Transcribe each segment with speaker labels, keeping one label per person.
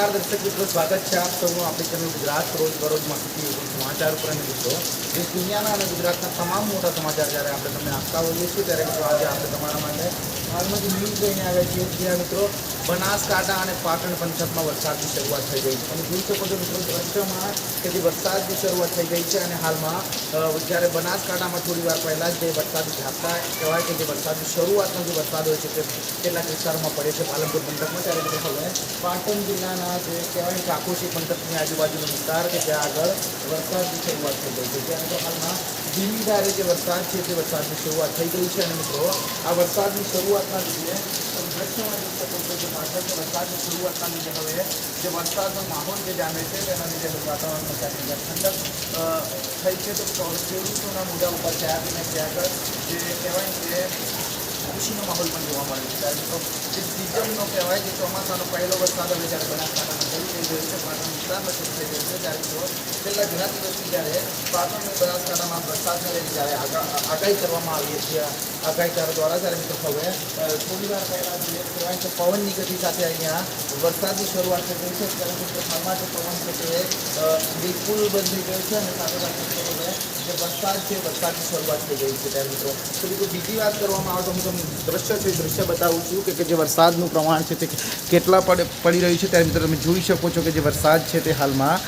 Speaker 1: दर्शक मित्रों, स्वागत है आप सबનું આપણી ચેનલ ગુજરાત રોજ માહિતી સમાચાર ઉપર. અને મિત્રો દેશ દુનિયાના અને ગુજરાતના તમામ મોટા સમાચાર જ્યારે આપણે તમને આપતા હોઈએ છીએ ત્યારે મિત્રો આજે આપણે તમારા માટે હાલમાં જે ન્યૂઝ લઈને આવ્યા છીએ ત્યાં મિત્રો બનાસકાંઠા અને પાટણ પંથકમાં વરસાદની શરૂઆત થઈ ગઈ છે. તમે જોઈ શકો છો મિત્રો દ્રશ્યમાં કે જે વરસાદની શરૂઆત થઈ ગઈ છે અને હાલમાં જ્યારે બનાસકાંઠામાં થોડી વાર પહેલાં જ જે વરસાદી ઝાપટા કહેવાય કે જે વરસાદની શરૂઆતનો જે વરસાદ હોય છે તે કેટલાક વિસ્તારોમાં પડે છે પાલનપુર પંથકમાં. ત્યારે મિત્રો હવે પાટણ જિલ્લાના જે કહેવાય કે આખોશી પંથકની આજુબાજુનો વિસ્તાર કે ત્યાં આગળ વરસાદની શરૂઆત થઈ ગઈ છે. ત્યાં તો હાલમાં ધીમી ધારે જે વરસાદ છે તે વરસાદની શરૂઆત થઈ ગઈ છે. અને મિત્રો આ વરસાદની શરૂઆતના લીધે દ્રશ્યમાં જોઈ શકો છો કે પાટણની વરસાદની શરૂઆતના લીધે હવે જે વરસાદનો માહોલ જે જામે છે તેના લીધે વાતાવરણમાં ક્યાંક ઠંડક થઈ છે. તો ખેડૂતોના મોઢા ઉપર ક્યાંક ને ક્યાંક જે કહેવાય કે ખુશીનો માહોલ પણ જોવા મળે છે. ત્યારે મિત્રો જે સિઝનનો કહેવાય કે ચોમાસાનો પહેલો વરસાદ હવે જ્યારે બનાસકાંઠામાં શરૂ થઈ ગયો છે, પાટણ વિસ્તારમાં શરૂ થઈ ગયો છે, ત્યારે મિત્રો છેલ્લા ઘણા દિવસથી જ્યારે પાટણ અને બનાસકાંઠામાં વરસાદને લઈને જ્યારે આગાહી કરવામાં આવી હતી આગાહીકારો દ્વારા, ત્યારે મિત્રો હવે થોડી વાર પહેલાં જે કહેવાય કે પવનની ગતિ સાથે અહીંયા વરસાદની શરૂઆત થઈ ગઈ છે. ત્યારે મિત્રો હાલમાં જે પવન છે તે બિલકુલ બંધ થઈ ગયો છે અને સાથે સાથે હવે જે વરસાદ છે વરસાદની શરૂઆત થઈ ગઈ છે. ત્યારે મિત્રો તો મિત્રો બીજી વાત કરવામાં આવે તો હું તમને દ્રશ્ય બતાવું છું કે જે વરસાદનું પ્રમાણ છે તે કેટલા પડી રહ્યું છે. ત્યારે મિત્રો તમે જોઈ શકો છો કે જે વરસાદ છે તે હાલમાં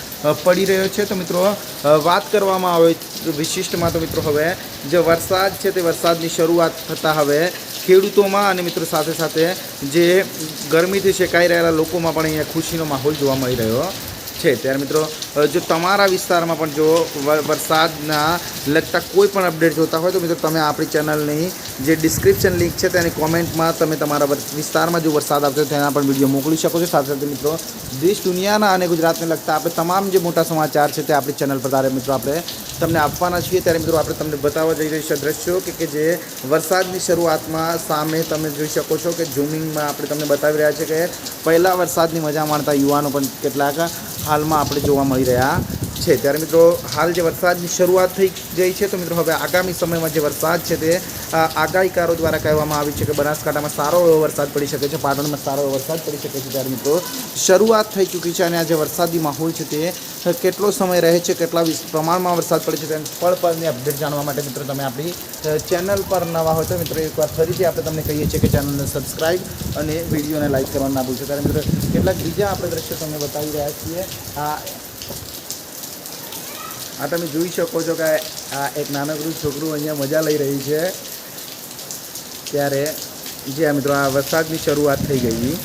Speaker 1: પડી રહ્યો છે. તો મિત્રો વાત કરવામાં આવે વિશિષ્ટમાં તો મિત્રો હવે જે વરસાદ છે તે વરસાદની શરૂઆત થતાં હવે ખેડૂતોમાં અને મિત્રો સાથે સાથે જે ગરમીથી શેકાઈ રહેલા લોકોમાં પણ અહીંયા ખુશીનો માહોલ જોવા મળી રહ્યો છે. ત્યારે મિત્રો જો તમારા વિસ્તારમાં પણ જો વરસાદના લગતા કોઈ પણ અપડેટ જોતા હોય તો મિત્રો તમે આપણી ચેનલની જે ડિસ્ક્રિપ્શન લિંક છે તેની કોમેન્ટમાં તમે તમારા વિસ્તારમાં જો વરસાદ આવતો તેના પણ વિડીયો મોકલી શકો છો. સાથે સાથે મિત્રો દેશ દુનિયાના અને ગુજરાતને લગતા આપણે તમામ જે મોટા સમાચાર છે તે આપણી ચેનલ પર તારે મિત્રો આપણે તમને આપવાના છીએ. ત્યારે મિત્રો આપણે તમને બતાવવા જઈ રહ્યા છીએ દ્રશ્યો કે જે વરસાદની શરૂઆતમાં સામે તમે જોઈ શકો છો કે ઝૂમિંગમાં આપણે તમને બતાવી રહ્યા છે કે પહેલાં વરસાદની મજા માણતા યુવાનો પણ કેટલાક હાલમાં આપણે જોવા મળી રહ્યા છે. ત્યારે મિત્રો હાલ જે વરસાદની શરૂઆત થઈ ગઈ છે તો મિત્રો હવે આગામી સમયમાં જે વરસાદ છે તે આગાહીકારો દ્વારા કહેવામાં આવ્યું છે કે બનાસકાંઠામાં સારો એવો વરસાદ પડી શકે છે, પાટણમાં સારો એવો વરસાદ પડી શકે છે. ત્યારે મિત્રો શરૂઆત થઈ ચૂકી છે અને આ જે વરસાદી માહોલ છે તે કેટલો સમય રહે છે, કેટલા પ્રમાણમાં વરસાદ પડે છે તેની પળની અપડેટ જાણવા માટે મિત્રો તમે આપણી ચેનલ પર નવા હોય તો મિત્રો એકવાર ફરીથી આપણે તમને કહીએ છીએ કે ચેનલને સબસ્ક્રાઈબ અને વિડીયોને લાઇક કરવાનું ના ભૂલશો. ત્યારે મિત્રો કેટલાક બીજા આપણે દ્રશ્યો તમને બતાવી રહ્યા છીએ. આ તમે જોઈ શકો છો કે આ એક નાનકડું છોકરું અહીંયા મજા લઈ રહી છે. ત્યારે જે મિત્રો આ વરસાદની શરૂઆત થઈ ગઈ